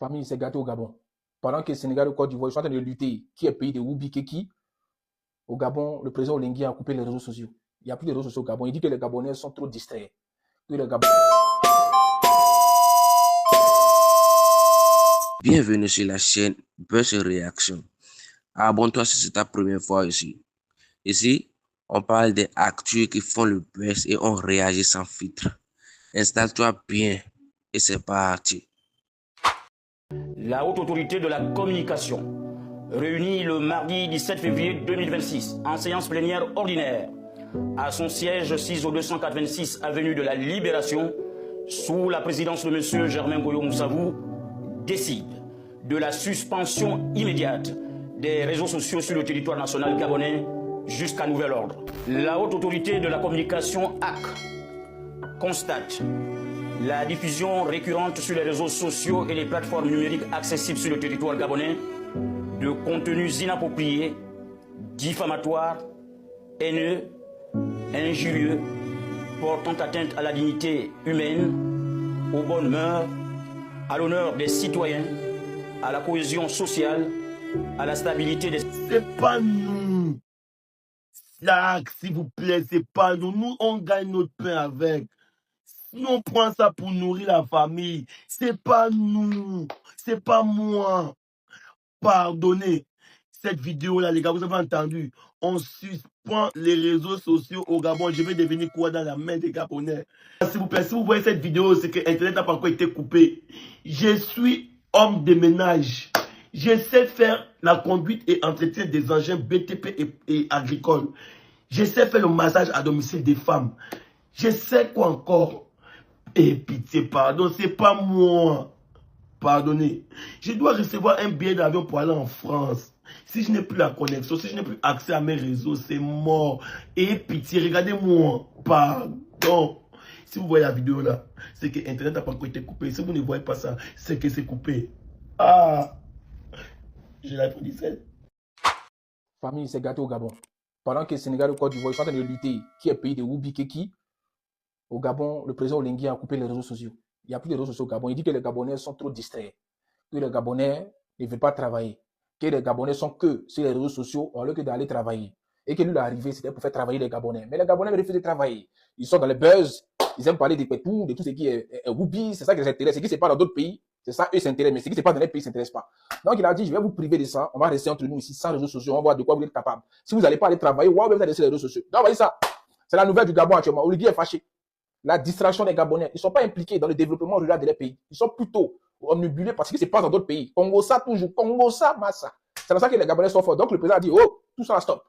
Famille s'est gâtée au Gabon. Pendant que le Sénégal et le Côte d'Ivoire sont en train de lutter, qui est pays de Woubi Keki, au Gabon, le président Olingi a coupé les réseaux sociaux. Il n'y a plus de réseaux sociaux au Gabon. Il dit que les Gabonais sont trop distraits. Que les Gabonais... Bienvenue sur la chaîne Buzz Réaction. Abonne-toi si c'est ta première fois ici. Ici, on parle des actus qui font le buzz et on réagit sans filtre. Installe-toi bien et c'est parti. La Haute Autorité de la Communication, réunie le mardi 17 février 2026 en séance plénière ordinaire à son siège 6 au 286 avenue de la Libération, sous la présidence de M. Germain Goyo Moussavou, décide de la suspension immédiate des réseaux sociaux sur le territoire national gabonais jusqu'à nouvel ordre. La Haute Autorité de la Communication HAC constate la diffusion récurrente sur les réseaux sociaux et les plateformes numériques accessibles sur le territoire gabonais de contenus inappropriés, diffamatoires, haineux, injurieux, portant atteinte à la dignité humaine, aux bonnes mœurs, à l'honneur des citoyens, à la cohésion sociale, à la stabilité des... C'est pas nous. Là, s'il vous plaît, c'est pas nous. Nous, on gagne notre pain avec. Nous, on prend ça pour nourrir la famille. C'est pas nous. C'est pas moi. Pardonnez. Cette vidéo-là, les gars, vous avez entendu. On suspend les réseaux sociaux au Gabon. Je vais devenir quoi dans la main des Gabonais? S'il vous plaît, si vous voyez cette vidéo, c'est que Internet n'a pas encore été coupé. Je suis homme de ménage. Je sais faire la conduite et entretien des engins BTP et agricoles. Je sais faire le massage à domicile des femmes. Je sais quoi encore? Et pitié, pardon, c'est pas moi. Pardonnez. Je dois recevoir un billet d'avion pour aller en France. Si je n'ai plus la connexion, si je n'ai plus accès à mes réseaux, c'est mort. Et pitié, regardez-moi. Pardon. Si vous voyez la vidéo là, c'est que Internet n'a pas encore été coupé. Si vous ne voyez pas ça, c'est que c'est coupé. Ah, j'ai la 17. Famille s'est gâtée au Gabon. Pendant que le Sénégal et le Côte d'Ivoire sont en train de lutter, qui est pays de Woubi Keki, au Gabon, le président Olingi a coupé les réseaux sociaux. Il n'y a plus de réseaux sociaux au Gabon. Il dit que les Gabonais sont trop distraits. Que les Gabonais ne veulent pas travailler. Que les Gabonais sont que sur les réseaux sociaux au lieu que d'aller travailler. Et que lui, l'arrivée, c'était pour faire travailler les Gabonais. Mais les Gabonais refusent de travailler. Ils sont dans les buzz. Ils aiment parler des pétous, de tout ce qui est Woubi. C'est ça qui les intéresse. Ce qui se passe dans d'autres pays, c'est ça, eux s'intéressent. Mais ce qui se passe dans les pays, ils ne s'intéressent pas. Donc, il a dit, je vais vous priver de ça. On va rester entre nous ici sans réseaux sociaux. On va voir de quoi vous êtes capable. Si vous n'allez pas aller travailler, vous allez laisser les réseaux sociaux. Donc, voyez ça. C'est la nouvelle du Gabon actuellement. Oligui est fâché. La distraction des Gabonais. Ils ne sont pas impliqués dans le développement rural de leur pays. Ils sont plutôt omnibulés par ce qui se passe dans d'autres pays. Congo ça toujours. Congo ça, massa. C'est pour ça que les Gabonais sont forts. Donc, le président a dit, oh, tout ça, stop.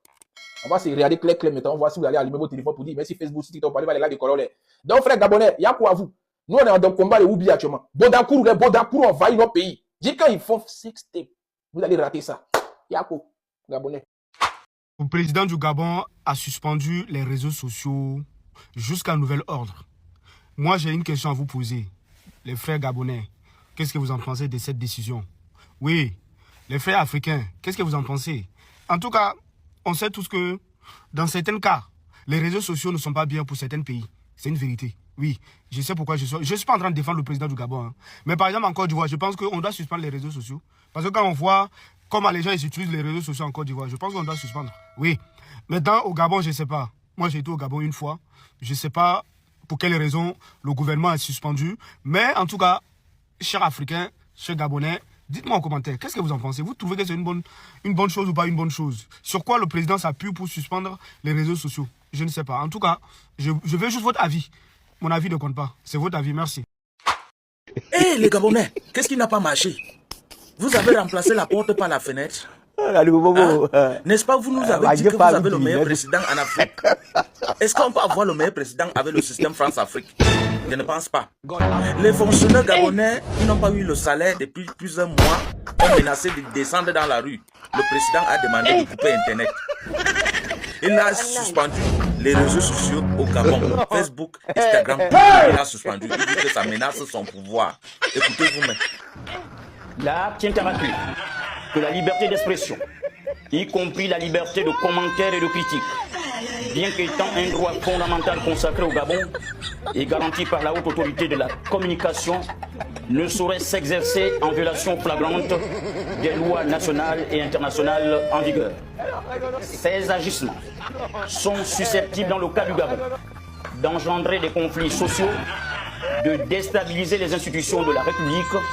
On va se regarder clair maintenant. On va voir si vous allez allumer votre téléphone pour dire merci Facebook, si TikTok, pour aller voir les likes de Cololé. Donc, frère Gabonais, il y a quoi à vous? Nous, on est dans le combat de Woubi actuellement. Bodakour, les Bodakour envahissent nos pays. Dis quand ils font sextape, vous allez rater ça. Il y a quoi, Gabonais? Le président du Gabon a suspendu les réseaux sociaux jusqu'à nouvel ordre. Moi, j'ai une question à vous poser. Les frères gabonais, qu'est-ce que vous en pensez de cette décision? Oui, les frères africains, qu'est-ce que vous en pensez? En tout cas, on sait tous que dans certains cas, les réseaux sociaux ne sont pas bien pour certains pays. C'est une vérité. Oui, je sais pourquoi je suis pas en train de défendre le président du Gabon. Hein. Mais par exemple, en Côte d'Ivoire, je pense qu'on doit suspendre les réseaux sociaux. Parce que quand on voit comment les gens ils utilisent les réseaux sociaux en Côte d'Ivoire, je pense qu'on doit suspendre. Oui. Maintenant, au Gabon, je ne sais pas. Moi, j'ai été au Gabon une fois. Je ne sais pas pour quelles raisons le gouvernement a suspendu. Mais en tout cas, chers Africains, chers Gabonais, dites-moi en commentaire, qu'est-ce que vous en pensez? Vous trouvez que c'est une bonne chose ou pas une bonne chose? Sur quoi le président s'appuie pour suspendre les réseaux sociaux? Je ne sais pas. En tout cas, je veux juste votre avis. Mon avis ne compte pas. C'est votre avis. Merci. Hé, les Gabonais, qu'est-ce qui n'a pas marché? Vous avez remplacé la porte par la fenêtre. N'est-ce pas, vous nous avez dit que vous avez le meilleur président en Afrique. Est-ce qu'on peut avoir le meilleur président avec le système France-Afrique? Je ne pense pas. Les fonctionnaires gabonais qui n'ont pas eu le salaire depuis plusieurs mois ont menacé de descendre dans la rue. Le président a demandé de couper Internet. Il a suspendu les réseaux sociaux au Gabon, Facebook, Instagram. Il a suspendu. Il dit que ça menace son pouvoir. Écoutez vous-même. Là tient à rappeler que la liberté d'expression, y compris la liberté de commentaire et de critique, bien qu'étant un droit fondamental consacré au Gabon et garanti par la haute autorité de la communication, ne saurait s'exercer en violation flagrante des lois nationales et internationales en vigueur. Ces agissements sont susceptibles, dans le cas du Gabon, d'engendrer des conflits sociaux, de déstabiliser les institutions de la République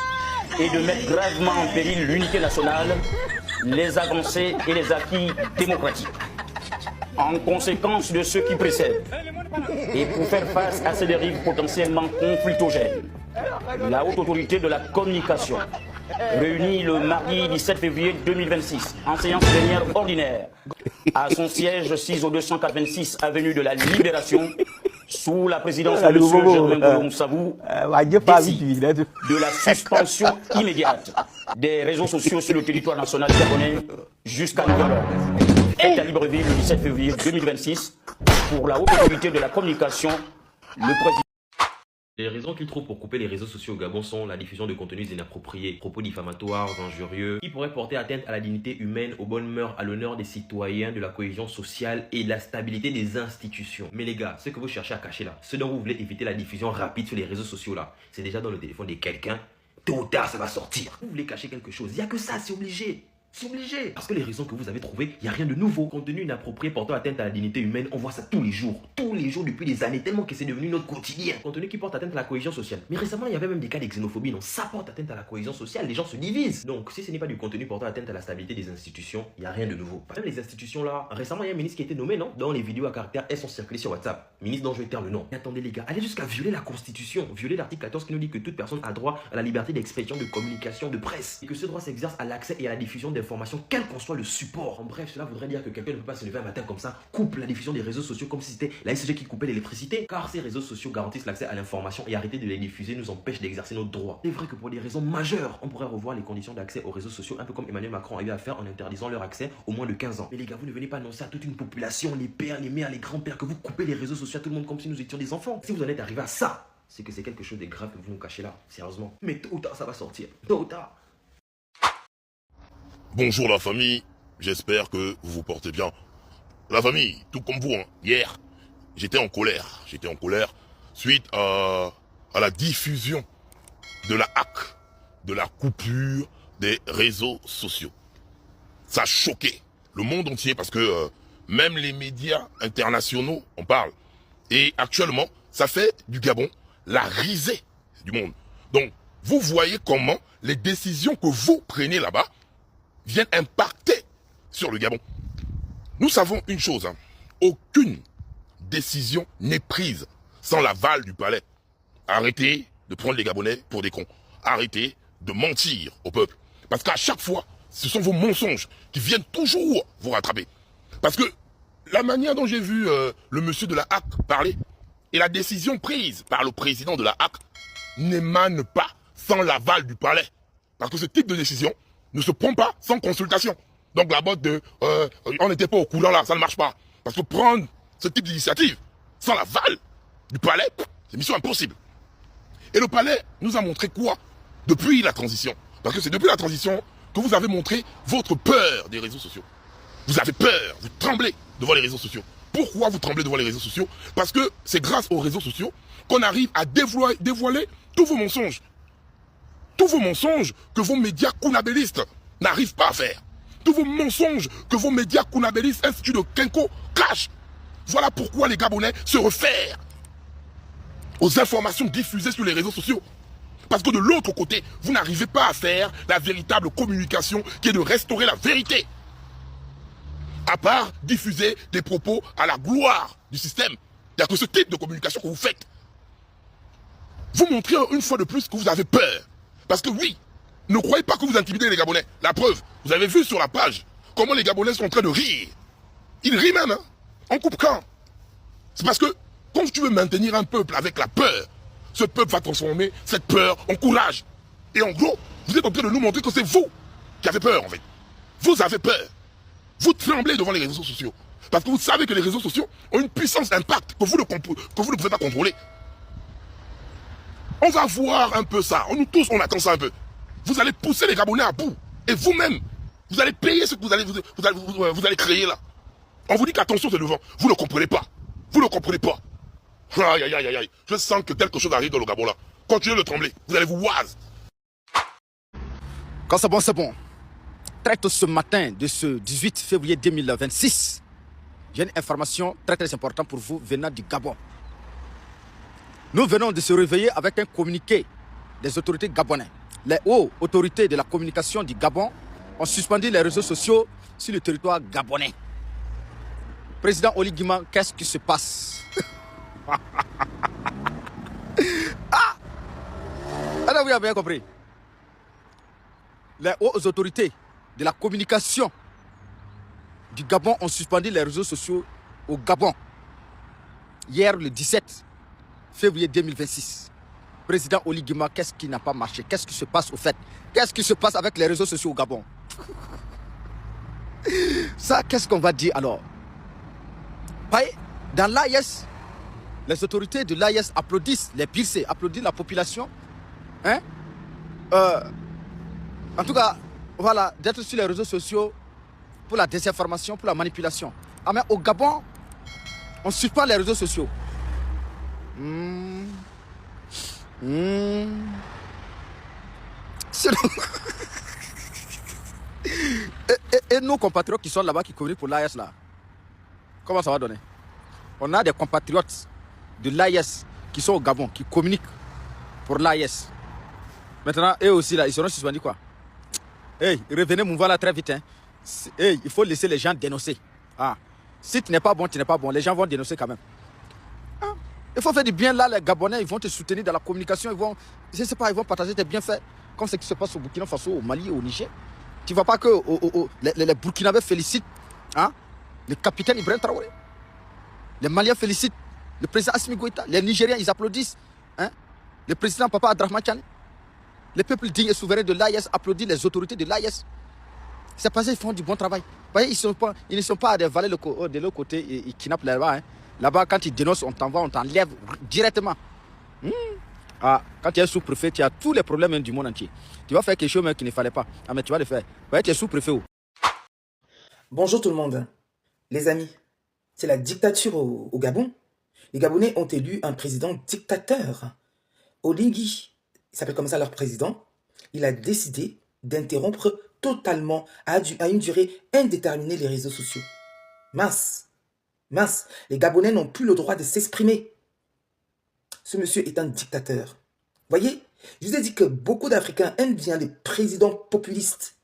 et de mettre gravement en péril l'unité nationale, les avancées et les acquis démocratiques. En conséquence de ce qui précède, et pour faire face à ces dérives potentiellement conflictogènes, la haute autorité de la communication, réunie le mardi 17 février 2026 en séance plénière ordinaire à son siège 6 au 286 avenue de la Libération, sous la présidence de M. Germain Gollum Savou, décide de la suspension immédiate des réseaux sociaux sur le territoire national gabonais jusqu'à nouvel ordre. Est à Libreville le 17 février 2026 pour la haute autorité de la communication, le président. Les raisons qu'il trouve pour couper les réseaux sociaux au Gabon sont la diffusion de contenus inappropriés, propos diffamatoires, injurieux, qui pourraient porter atteinte à la dignité humaine, aux bonnes mœurs, à l'honneur des citoyens, de la cohésion sociale et de la stabilité des institutions. Mais les gars, ce que vous cherchez à cacher là, ce dont vous voulez éviter la diffusion rapide sur les réseaux sociaux là, c'est déjà dans le téléphone de quelqu'un. Tôt ou tard, ça va sortir. Vous voulez cacher quelque chose, il n'y a que ça, c'est obligé. C'est obligé. Parce que les raisons que vous avez trouvées, il n'y a rien de nouveau. Contenu inapproprié portant atteinte à la dignité humaine, on voit ça tous les jours depuis des années, tellement que c'est devenu notre quotidien. Contenu qui porte atteinte à la cohésion sociale. Mais récemment, il y avait même des cas de xénophobie, non, ça porte atteinte à la cohésion sociale, les gens se divisent. Donc, si ce n'est pas du contenu portant atteinte à la stabilité des institutions, il n'y a rien de nouveau. Même les institutions là, récemment, il y a un ministre qui a été nommé, non, dans les vidéos à caractère, elles sont circulées sur WhatsApp. Ministre dont je vais taire le nom. Mais attendez les gars, allez jusqu'à violer la Constitution, violer l'article 14 qui nous dit que toute personne a droit à la liberté d'expression, de communication, de presse. Et que ce droit s'exerce à l'accès et à la diffusion d'informations, quel qu'on soit le support. En bref, cela voudrait dire que quelqu'un ne peut pas se lever un matin comme ça, coupe la diffusion des réseaux sociaux comme si c'était la SG qui coupait l'électricité. Car ces réseaux sociaux garantissent l'accès à l'information et arrêter de les diffuser nous empêche d'exercer nos droits. C'est vrai que pour des raisons majeures, on pourrait revoir les conditions d'accès aux réseaux sociaux, un peu comme Emmanuel Macron a eu à faire en interdisant leur accès au moins de 15 ans. Mais les gars, vous ne venez pas annoncer à toute une population, les pères, les mères, les grands-pères, que vous coupez les réseaux sociaux à tout le monde comme si nous étions des enfants. Si vous en êtes arrivé à ça, c'est que c'est quelque chose de grave que vous nous cachez là, sérieusement. Mais tôt ou tard, ça va sortir. Tôt ou tard. Bonjour la famille. J'espère que vous vous portez bien. La famille, tout comme vous, hein, hier, j'étais en colère. J'étais en colère suite à la diffusion de la hack, de la coupure des réseaux sociaux. Ça a choqué le monde entier parce que même les médias internationaux en parlent. Et actuellement, ça fait du Gabon la risée du monde. Donc, vous voyez comment les décisions que vous prenez là-bas viennent impacter sur le Gabon. Nous savons une chose, hein, aucune décision n'est prise sans l'aval du palais. Arrêtez de prendre les Gabonais pour des cons. Arrêtez de mentir au peuple. Parce qu'à chaque fois, ce sont vos mensonges qui viennent toujours vous rattraper. Parce que la manière dont j'ai vu le monsieur de la HAC parler et la décision prise par le président de la HAC n'émane pas sans l'aval du palais. Parce que ce type de décision ne se prend pas sans consultation. Donc la botte de on n'était pas au courant là, ça ne marche pas. Parce que prendre ce type d'initiative sans l'aval du palais, c'est mission impossible. Et le palais nous a montré quoi depuis la transition? Parce que c'est depuis la transition que vous avez montré votre peur des réseaux sociaux. Vous avez peur, vous tremblez devant les réseaux sociaux. Pourquoi vous tremblez devant les réseaux sociaux? Parce que c'est grâce aux réseaux sociaux qu'on arrive à dévoiler tous vos mensonges. Tous vos mensonges que vos médias kounabélistes n'arrivent pas à faire. Tous vos mensonges que vos médias kounabélistes, Institut de Kenko, cachent. Voilà pourquoi les Gabonais se réfèrent aux informations diffusées sur les réseaux sociaux. Parce que de l'autre côté, vous n'arrivez pas à faire la véritable communication qui est de restaurer la vérité. À part diffuser des propos à la gloire du système. Il n'y a que ce type de communication que vous faites. Vous montrez une fois de plus que vous avez peur. Parce que oui, ne croyez pas que vous intimidez les Gabonais. La preuve, vous avez vu sur la page comment les Gabonais sont en train de rire. Ils rient même, hein, en coupe-camp. C'est parce que quand tu veux maintenir un peuple avec la peur, ce peuple va transformer cette peur en courage. Et en gros, vous êtes en train de nous montrer que c'est vous qui avez peur en fait. Vous avez peur. Vous tremblez devant les réseaux sociaux. Parce que vous savez que les réseaux sociaux ont une puissance d'impact que vous ne pouvez pas contrôler. On va voir un peu ça. Nous tous, on attend ça un peu. Vous allez pousser les Gabonais à bout. Et vous-même, vous allez payer ce que vous allez créer là. On vous dit qu'attention, c'est le vent. Vous ne comprenez pas. Vous ne comprenez pas. Aïe, aïe, aïe, aïe. Je sens que quelque chose arrive dans le Gabon là. Continuez de trembler. Vous allez vous oise. Quand c'est bon, c'est bon. Très tôt ce matin de ce 18 février 2026, j'ai une information très très importante pour vous venant du Gabon. Nous venons de se réveiller avec un communiqué des autorités gabonaises. Les hautes autorités de la communication du Gabon ont suspendu les réseaux sociaux sur le territoire gabonais. Président Oli Guima, qu'est-ce qui se passe? Ah, alors vous avez bien compris. Les hautes autorités de la communication du Gabon ont suspendu les réseaux sociaux au Gabon. Hier, le 17 février 2026. Président Oli Guima, qu'est-ce qui n'a pas marché? Qu'est-ce qui se passe au fait? Qu'est-ce qui se passe avec les réseaux sociaux au Gabon? Ça, qu'est-ce qu'on va dire alors? Dans l'AIS, les autorités de l'AIS applaudissent les PIRC, applaudissent la population. Hein? En tout cas, voilà, d'être sur les réseaux sociaux pour la désinformation, pour la manipulation. Ah, mais au Gabon, on suspend les réseaux sociaux. Et nos compatriotes qui sont là-bas, qui communiquent pour l'AIS, là, comment ça va donner? On a des compatriotes de l'AIS qui sont au Gabon, qui communiquent pour l'AIS. Maintenant, eux aussi, là, ils seront suspendus quoi? Hey, revenez me voir là très vite. Hein. Hey, il faut laisser les gens dénoncer. Ah. Si tu n'es pas bon, tu n'es pas bon. Les gens vont dénoncer quand même. Ah. Il faut faire du bien là, les Gabonais, ils vont te soutenir dans la communication. Ils vont, je sais pas, ils vont partager tes bienfaits. Comme ce qui se passe au Burkina Faso, au Mali, au Niger. Tu ne vois pas que les Burkinabés félicitent hein, le capitaine Ibrahim Traoré. Les Maliens félicitent le président Assimi Goïta. Les Nigériens, ils applaudissent hein, le président Papa Abdrahmane Tiani. Les peuples dignes et souverains de l'AIS applaudissent les autorités de l'AIS. C'est parce qu'ils font du bon travail. Voyez, ils ne sont pas à des valets de l'autre côté, ils kidnappent là-bas. Hein. Là-bas, quand ils dénoncent, on t'envoie, on t'enlève directement. Ah, quand tu es sous-préfet, tu as tous les problèmes du monde entier. Tu vas faire quelque chose qu'il ne fallait pas. Ah, mais tu vas le faire. Voyez, tu es sous-préfet. Bonjour tout le monde. Les amis, c'est la dictature au Gabon. Les Gabonais ont élu un président dictateur. Oligui, il s'appelle comme ça leur président. Il a décidé d'interrompre totalement à une durée indéterminée les réseaux sociaux. Mince. Les Gabonais n'ont plus le droit de s'exprimer. Ce monsieur est un dictateur. Voyez, je vous ai dit que beaucoup d'Africains aiment bien les présidents populistes.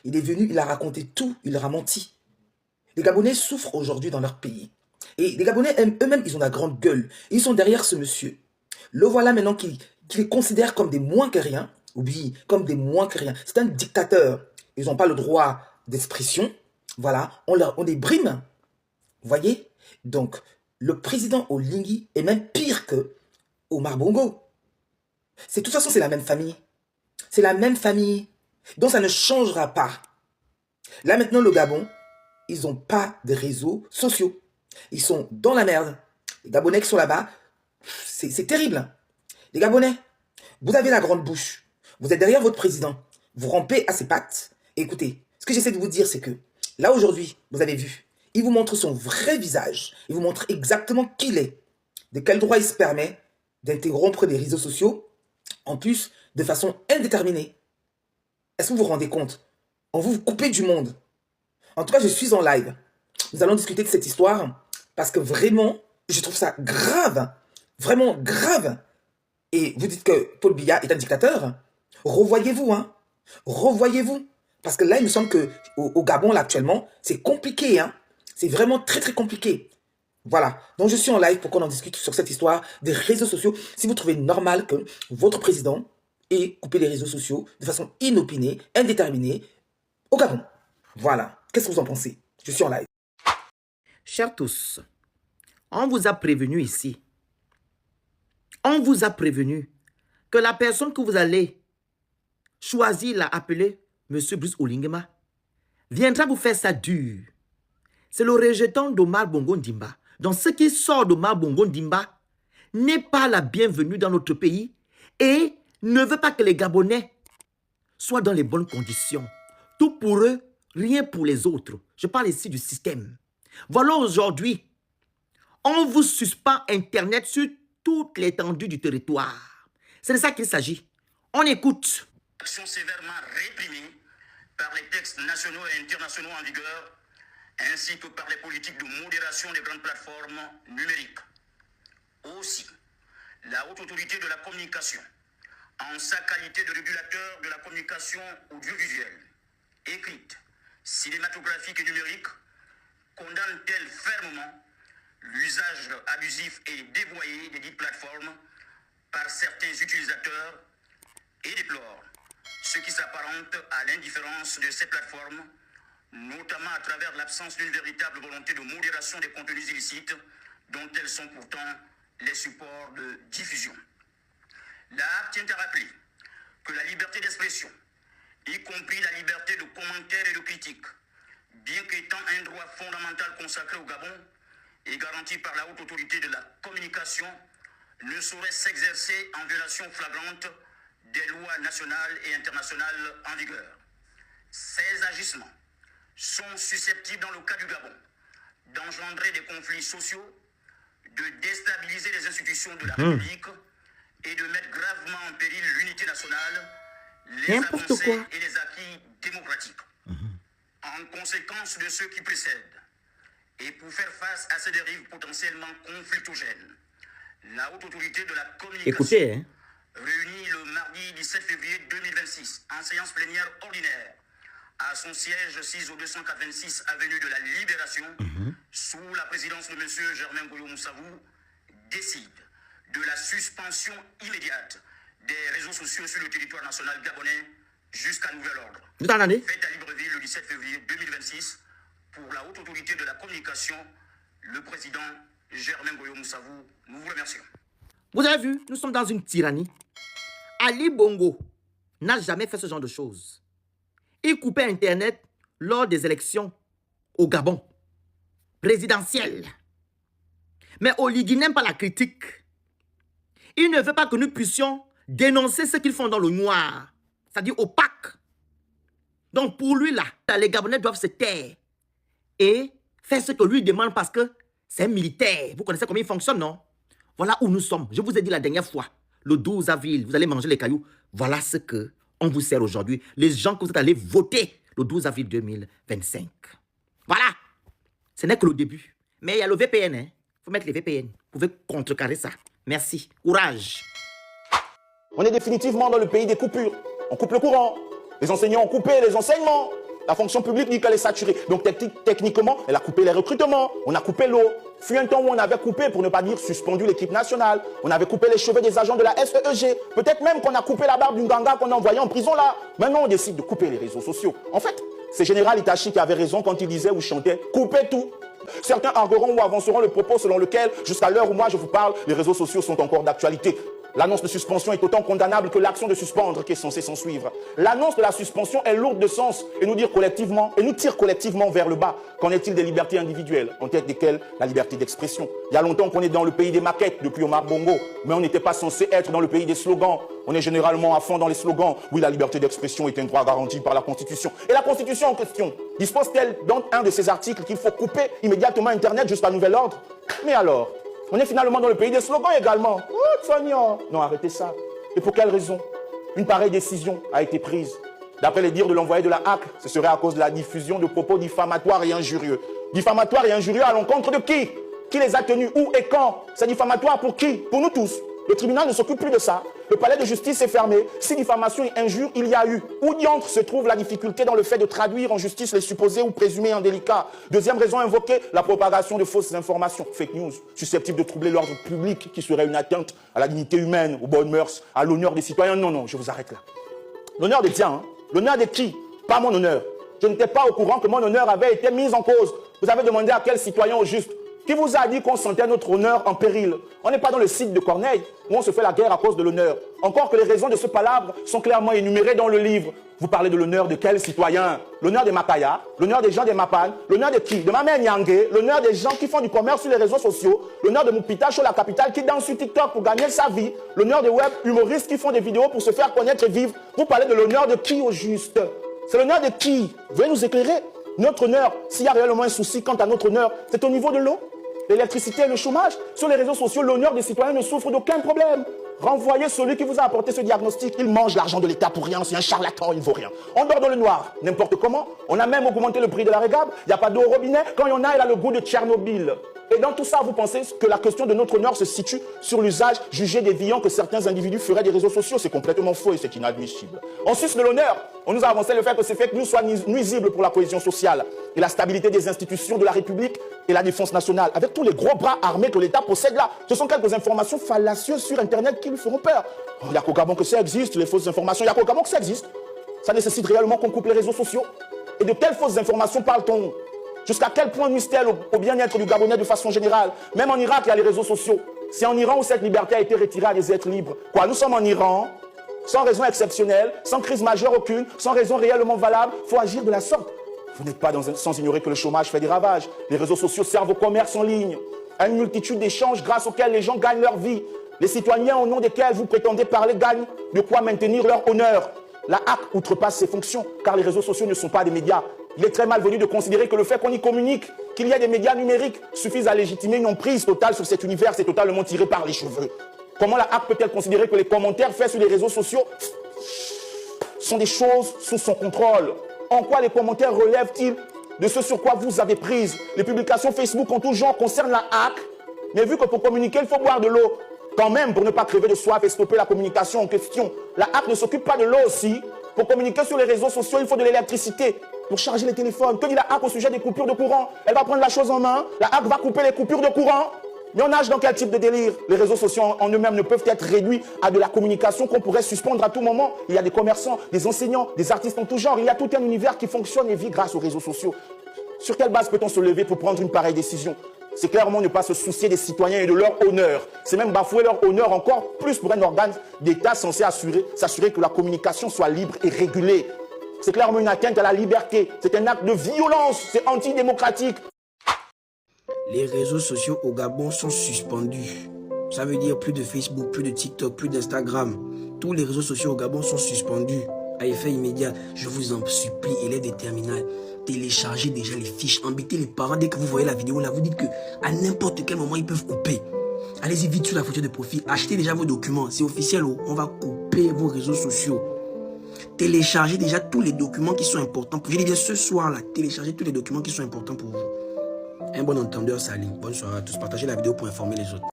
Il est venu, il a raconté tout, il leur a menti. Les Gabonais souffrent aujourd'hui dans leur pays. Et les Gabonais eux-mêmes, ils ont la grande gueule. Ils sont derrière ce monsieur. Le voilà maintenant qui les considère comme des moins que rien. Oui, comme des moins que rien. C'est un dictateur. Ils n'ont pas le droit d'expression. Voilà, on les brime. Vous voyez? Donc, le président Oligui est même pire que Omar Bongo. De toute façon, c'est la même famille. C'est la même famille. Donc, ça ne changera pas. Là, maintenant, le Gabon, ils n'ont pas de réseaux sociaux. Ils sont dans la merde. Les Gabonais qui sont là-bas, c'est terrible. Les Gabonais, vous avez la grande bouche. Vous êtes derrière votre président. Vous rampez à ses pattes. Et écoutez, ce que j'essaie de vous dire, c'est que là, aujourd'hui, vous avez vu, il vous montre son vrai visage. Il vous montre exactement qui il est. De quel droit il se permet d'interrompre les réseaux sociaux, en plus, de façon indéterminée. Est-ce que vous vous rendez compte? On veut vous couper du monde. En tout cas, je suis en live. Nous allons discuter de cette histoire parce que vraiment, je trouve ça grave. Vraiment grave. Et vous dites que Paul Biya est un dictateur. Revoyez-vous, hein. Revoyez-vous. Parce que là, il me semble qu'au Gabon, là, actuellement, c'est compliqué, hein. C'est vraiment très, très compliqué. Voilà. Donc, je suis en live pour qu'on en discute sur cette histoire des réseaux sociaux. Si vous trouvez normal que votre président ait coupé les réseaux sociaux de façon inopinée, indéterminée, au Gabon. Voilà. Qu'est-ce que vous en pensez? Je suis en live. Chers tous, on vous a prévenu ici. On vous a prévenu que la personne que vous allez choisir, là, appeler M. Brice Oligui Nguema, viendra vous faire ça dur. C'est le rejeton d'Omar Bongo Ndimba. Donc, ce qui sort d'Omar Bongo Ndimba n'est pas la bienvenue dans notre pays et ne veut pas que les Gabonais soient dans les bonnes conditions. Tout pour eux, rien pour les autres. Je parle ici du système. Voilà aujourd'hui, on vous suspend Internet sur toute l'étendue du territoire. C'est de ça qu'il s'agit. On écoute. Actions sévèrement réprimées par les textes nationaux et internationaux en vigueur, ainsi que par les politiques de modération des grandes plateformes numériques. Aussi, la Haute Autorité de la Communication, en sa qualité de régulateur de la communication audiovisuelle, écrite, cinématographique et numérique, condamne-t-elle fermement l'usage abusif et dévoyé des dites plateformes par certains utilisateurs et déplore ce qui s'apparente à l'indifférence de ces plateformes, notamment à travers l'absence d'une véritable volonté de modération des contenus illicites dont elles sont pourtant les supports de diffusion. L'art tient à rappeler que la liberté d'expression, y compris la liberté de commentaire et de critique, bien qu'étant un droit fondamental consacré au Gabon et garanti par la Haute Autorité de la Communication, ne saurait s'exercer en violation flagrante des lois nationales et internationales en vigueur. Ces agissements sont susceptibles, dans le cas du Gabon, d'engendrer des conflits sociaux, de déstabiliser les institutions de la République et de mettre gravement en péril l'unité nationale, les avancées et les acquis démocratiques. En conséquence de ceux qui précèdent, et pour faire face à ces dérives potentiellement conflictogènes, la Haute Autorité de la Communication, réunie le mardi 17 février 2026 en séance plénière ordinaire à son siège 6 au 286 avenue de la Libération, sous la présidence de M. Germain Goyo Moussavou, décide de la suspension immédiate des réseaux sociaux sur le territoire national gabonais jusqu'à nouvel ordre. Fête à Libreville le 17 février 2026 pour la Haute Autorité de la Communication, le président Germain Goyo Moussavou. Nous vous remercions. Vous avez vu, nous sommes dans une tyrannie. Ali Bongo n'a jamais fait ce genre de choses. Il coupait Internet lors des élections au Gabon, présidentielles. Mais Oligui n'aime pas la critique. Il ne veut pas que nous puissions dénoncer ce qu'ils font dans le noir, c'est-à-dire opaque. Donc pour lui, là, les Gabonais doivent se taire et faire ce que lui demande parce que c'est un militaire. Vous connaissez comment il fonctionne, non? Voilà où nous sommes. Je vous ai dit la dernière fois, le 12 avril, vous allez manger les cailloux. Voilà ce qu'on vous sert aujourd'hui. Les gens que vous êtes allés voter le 12 avril 2025. Voilà. Ce n'est que le début. Mais il y a le VPN. Il faut mettre les VPN. Vous pouvez contrecarrer ça. Merci. Courage. On est définitivement dans le pays des coupures. On coupe le courant. Les enseignants ont coupé les enseignements. La fonction publique dit qu'elle est saturée. Donc techniquement, elle a coupé les recrutements. On a coupé l'eau. Fut un temps où on avait coupé, pour ne pas dire suspendu, l'équipe nationale. On avait coupé les cheveux des agents de la SEEG. Peut-être même qu'on a coupé la barbe d'une ganga qu'on a envoyée en prison là. Maintenant, on décide de couper les réseaux sociaux. En fait, c'est Général Itachi qui avait raison quand il disait ou chantait « coupez tout ». Certains argueront ou avanceront le propos selon lequel, jusqu'à l'heure où moi je vous parle, les réseaux sociaux sont encore d'actualité. L'annonce de suspension est autant condamnable que l'action de suspendre qui est censée s'en suivre. L'annonce de la suspension est lourde de sens et nous tire collectivement vers le bas. Qu'en est-il des libertés individuelles, en tête desquelles la liberté d'expression? Il y a longtemps qu'on est dans le pays des maquettes depuis Omar Bongo, mais on n'était pas censé être dans le pays des slogans. On est généralement à fond dans les slogans. Oui, la liberté d'expression est un droit garanti par la Constitution. Et la Constitution en question dispose-t-elle dans un de ses articles qu'il faut couper immédiatement Internet jusqu'à nouvel ordre? Mais alors, on est finalement dans le pays des slogans également. Oh, Sonia. Non, arrêtez ça. Et pour quelle raison une pareille décision a été prise? D'après les dires de l'envoyé de la HAC, ce serait à cause de la diffusion de propos diffamatoires et injurieux. Diffamatoires et injurieux à l'encontre de qui? Qui les a tenus? Où et quand? C'est diffamatoire pour qui? Pour nous tous. Le tribunal ne s'occupe plus de ça. Le palais de justice est fermé. Si diffamation et injure il y a eu, où diantre se trouve la difficulté dans le fait de traduire en justice les supposés ou présumés indélicats? Deuxième raison invoquée, la propagation de fausses informations, fake news, susceptibles de troubler l'ordre public, qui serait une atteinte à la dignité humaine, aux bonnes mœurs, à l'honneur des citoyens. Non, non, je vous arrête là. L'honneur des tiens, hein? L'honneur de qui? Pas mon honneur. Je n'étais pas au courant que mon honneur avait été mis en cause. Vous avez demandé à quel citoyen au juste? Qui vous a dit qu'on sentait notre honneur en péril? On n'est pas dans le site de Corneille où on se fait la guerre à cause de l'honneur. Encore que les raisons de ce palabre sont clairement énumérées dans le livre. Vous parlez de l'honneur de quel citoyen? L'honneur des Makaya, l'honneur des gens des Mapan, l'honneur de qui? De ma mère Nyangé, l'honneur des gens qui font du commerce sur les réseaux sociaux, l'honneur de Moupita sur la capitale qui danse sur TikTok pour gagner sa vie, l'honneur des web humoristes qui font des vidéos pour se faire connaître et vivre. Vous parlez de l'honneur de qui au juste? C'est l'honneur de qui? Veuillez nous éclairer. Notre honneur, s'il y a réellement un souci quant à notre honneur, c'est au niveau de l'eau, l'électricité et le chômage. Sur les réseaux sociaux, l'honneur des citoyens ne souffre d'aucun problème. Renvoyez celui qui vous a apporté ce diagnostic. Il mange l'argent de l'État pour rien, c'est un charlatan, il ne vaut rien. On dort dans le noir, n'importe comment. On a même augmenté le prix de la régable. Il n'y a pas d'eau au robinet. Quand il y en a, il a le goût de Tchernobyl. Et dans tout ça, vous pensez que la question de notre honneur se situe sur l'usage jugé déviant que certains individus feraient des réseaux sociaux. C'est complètement faux et c'est inadmissible. En sus de l'honneur, on nous a avancé le fait que ces fake news soient nuisibles pour la cohésion sociale et la stabilité des institutions de la République et la défense nationale. Avec tous les gros bras armés que l'État possède là, ce sont quelques informations fallacieuses sur Internet qui lui feront peur. Il n'y a qu'au Gabon que ça existe, les fausses informations. Il n'y a qu'au Gabon que ça existe. Ça nécessite réellement qu'on coupe les réseaux sociaux. Et de quelles fausses informations parle-t-on? Jusqu'à quel point nuit-elle au bien-être du Gabonais de façon générale? Même en Irak, il y a les réseaux sociaux. C'est en Iran où cette liberté a été retirée à des êtres libres. Quoi, nous sommes en Iran, sans raison exceptionnelle, sans crise majeure aucune, sans raison réellement valable. Il faut agir de la sorte. Vous n'êtes pas sans ignorer que le chômage fait des ravages. Les réseaux sociaux servent au commerce en ligne, à une multitude d'échanges grâce auxquels les gens gagnent leur vie. Les citoyens au nom desquels vous prétendez parler gagnent de quoi maintenir leur honneur. La HAC outrepasse ses fonctions, car les réseaux sociaux ne sont pas des médias. Il est très malvenu de considérer que le fait qu'on y communique, qu'il y ait des médias numériques, suffise à légitimer une emprise totale sur cet univers. C'est totalement tiré par les cheveux. Comment la HAC peut-elle considérer que les commentaires faits sur les réseaux sociaux sont des choses sous son contrôle? En quoi les commentaires relèvent-ils de ce sur quoi vous avez prise? Les publications Facebook en tout genre concernent la HAC, mais vu que pour communiquer, il faut boire de l'eau. Quand même, pour ne pas crever de soif et stopper la communication en question, la HAC ne s'occupe pas de l'eau aussi. Pour communiquer sur les réseaux sociaux, il faut de l'électricité. Pour charger les téléphones, que dit la HAC au sujet des coupures de courant? Elle va prendre la chose en main, la HAC va couper les coupures de courant. Mais on nage dans quel type de délire? Les réseaux sociaux en eux-mêmes ne peuvent être réduits à de la communication qu'on pourrait suspendre à tout moment. Il y a des commerçants, des enseignants, des artistes en tout genre. Il y a tout un univers qui fonctionne et vit grâce aux réseaux sociaux. Sur quelle base peut-on se lever pour prendre une pareille décision? C'est clairement ne pas se soucier des citoyens et de leur honneur. C'est même bafouer leur honneur encore plus pour un organe d'État censé s'assurer que la communication soit libre et régulée. C'est clairement une atteinte à la liberté. C'est un acte de violence. C'est antidémocratique. Les réseaux sociaux au Gabon sont suspendus. Ça veut dire plus de Facebook, plus de TikTok, plus d'Instagram. Tous les réseaux sociaux au Gabon sont suspendus. À effet immédiat, je vous en supplie, élèves des terminales, téléchargez déjà les fiches, embêtez les parents dès que vous voyez la vidéo là, vous dites que à n'importe quel moment ils peuvent couper. Allez-y vite sur la photo de profil, achetez déjà vos documents, c'est officiel, on va couper vos réseaux sociaux. Téléchargez déjà tous les documents qui sont importants. Je dis bien ce soir là, téléchargez tous les documents qui sont importants pour vous. Un bon entendeur, Salim. Bonne soirée à tous. Partagez la vidéo pour informer les autres.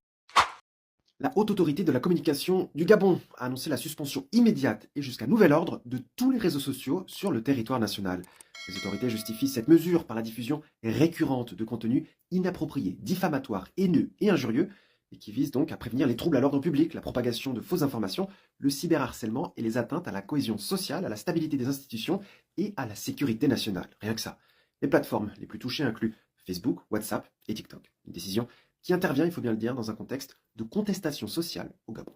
La Haute Autorité de la Communication du Gabon a annoncé la suspension immédiate et jusqu'à nouvel ordre de tous les réseaux sociaux sur le territoire national. Les autorités justifient cette mesure par la diffusion récurrente de contenus inappropriés, diffamatoires, haineux et injurieux, et qui visent donc à prévenir les troubles à l'ordre public, la propagation de fausses informations, le cyberharcèlement et les atteintes à la cohésion sociale, à la stabilité des institutions et à la sécurité nationale. Rien que ça. Les plateformes les plus touchées incluent Facebook, WhatsApp et TikTok. Une décision qui intervient, il faut bien le dire, dans un contexte de contestation sociale au Gabon.